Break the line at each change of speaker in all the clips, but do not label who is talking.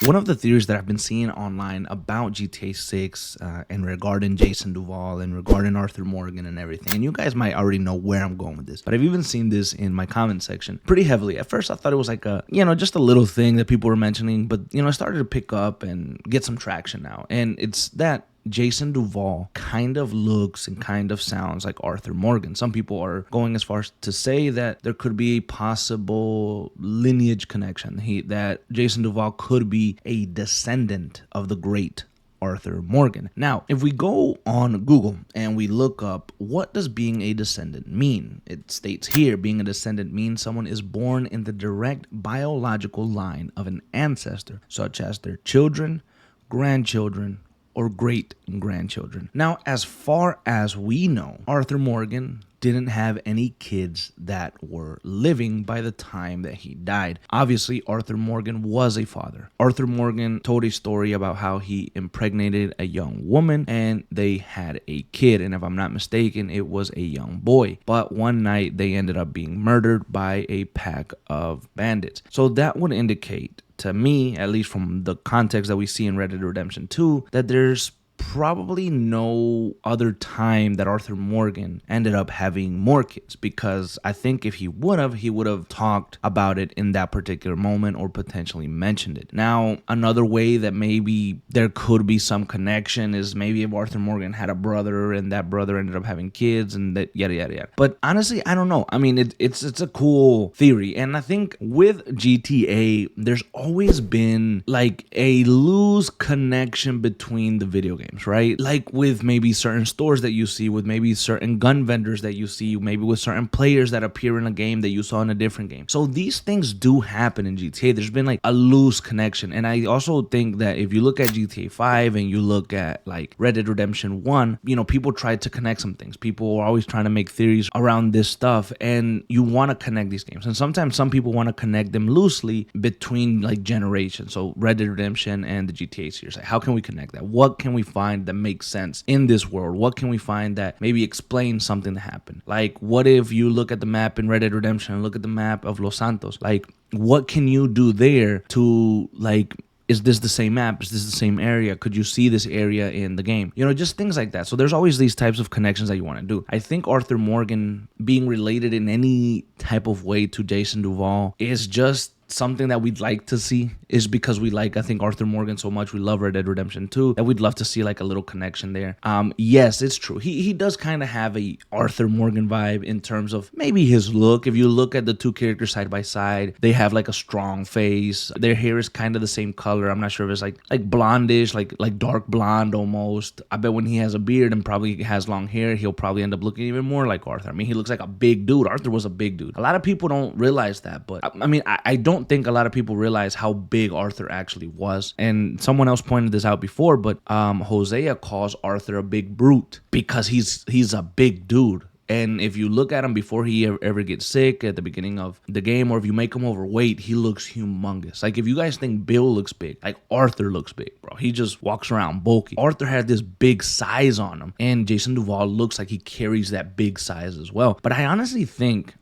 One of the theories that I've been seeing online about GTA 6 and regarding Jason Duval and regarding Arthur Morgan and everything, and you guys might already know where I'm going with this, but I've even seen this in my comment section pretty heavily. At first, I thought it was like just a little thing that people were mentioning, but, I started to pick up and get some traction now. And it's that Jason Duval kind of looks and kind of sounds like Arthur Morgan. Some people are going as far as to say that there could be a possible lineage connection. That Jason Duval could be a descendant of the great Arthur Morgan. Now, if we go on Google and we look up what does being a descendant mean, it states here being a descendant means someone is born in the direct biological line of an ancestor, such as their children, grandchildren, or great-grandchildren. Now, as far as we know, Arthur Morgan didn't have any kids that were living by the time that he died. Obviously, Arthur Morgan was a father. Arthur Morgan told a story about how he impregnated a young woman and they had a kid. And if I'm not mistaken, it was a young boy. But one night they ended up being murdered by a pack of bandits. So that would indicate to me, at least from the context that we see in Red Dead Redemption 2, that there's probably no other time that Arthur Morgan ended up having more kids, because I think if he would have talked about it in that particular moment or potentially mentioned it. Now, another way that maybe there could be some connection is maybe if Arthur Morgan had a brother and that brother ended up having kids and that yada yada yada. But honestly, I don't know. I mean, it's a cool theory, and I think with GTA, there's always been like a loose connection between the video games. Right? Like with maybe certain stores that you see, with maybe certain gun vendors that you see, maybe with certain players that appear in a game that you saw in a different game. So these things do happen in GTA. There's been like a loose connection. And I also think that if you look at GTA 5 and you look at like Red Dead Redemption 1, people tried to connect some things. People are always trying to make theories around this stuff, and you want to connect these games. And sometimes some people want to connect them loosely between like generations. So Red Dead Redemption and the GTA series. Like, how can we connect that? What can we find that makes sense in this world? What can we find that maybe explains something that happened? Like, what if you look at the map in Red Dead Redemption and look at the map of Los Santos? Like, what can you do there to, like, is this the same map? Is this the same area? Could you see this area in the game? Just things like that. So there's always these types of connections that you want to do. I think Arthur Morgan being related in any type of way to Jason Duval is just something that we'd like to see, is because we like, I think, Arthur Morgan so much. We love Red Dead Redemption 2, that we'd love to see like a little connection there. Yes, it's true. He does kind of have a Arthur Morgan vibe in terms of maybe his look. If you look at the two characters side by side, they have like a strong face. Their hair is kind of the same color. I'm not sure if it's like blondish, like dark blonde almost. I bet when he has a beard and probably has long hair, he'll probably end up looking even more like Arthur. I mean, he looks like a big dude. Arthur was a big dude. A lot of people don't realize that, but I mean, I don't think a lot of people realize how big Arthur actually was. And someone else pointed this out before, but Hosea calls Arthur a big brute because he's a big dude. And if you look at him before he ever gets sick at the beginning of the game, or if you make him overweight, he looks humongous. Like, if you guys think Bill looks big, like Arthur looks big, bro. He just walks around bulky. Arthur had this big size on him, and Jason Duval looks like he carries that big size as well. But I honestly think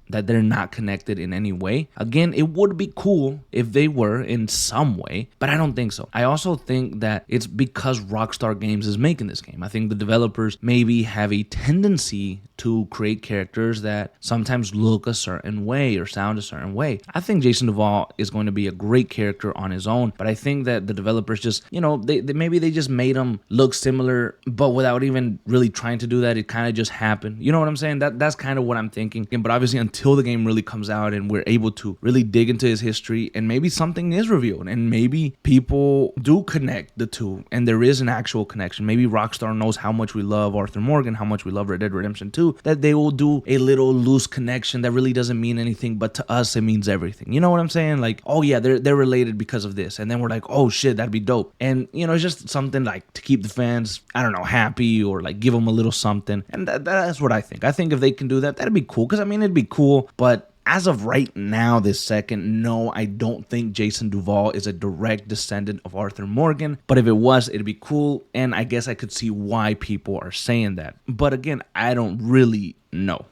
that they're not connected in any way. Again, it would be cool if they were in some way, but I don't think so. I also think that it's because Rockstar Games is making this game. I think the developers maybe have a tendency to create characters that sometimes look a certain way or sound a certain way. I think Jason Duval is going to be a great character on his own, but I think that the developers just, they just made him look similar, but without even really trying to do that. It kind of just happened. You know what I'm saying? That's kind of what I'm thinking. But obviously, until the game really comes out and we're able to really dig into his history, and maybe something is revealed, and maybe people do connect the two, and there is an actual connection. Maybe Rockstar knows how much we love Arthur Morgan, how much we love Red Dead Redemption 2, that they will do a little loose connection that really doesn't mean anything, but to us it means everything. You know what I'm saying? Like, oh yeah, they're related because of this, and then we're like, oh shit, that'd be dope. And it's just something like to keep the fans, I don't know, happy, or like give them a little something. And that's what I think. I think if they can do that, that'd be cool, because I mean, it'd be cool, but as of right now, this second, no, I don't think Jason Duval is a direct descendant of Arthur Morgan. But if it was, it'd be cool. And I guess I could see why people are saying that. But again, I don't really know.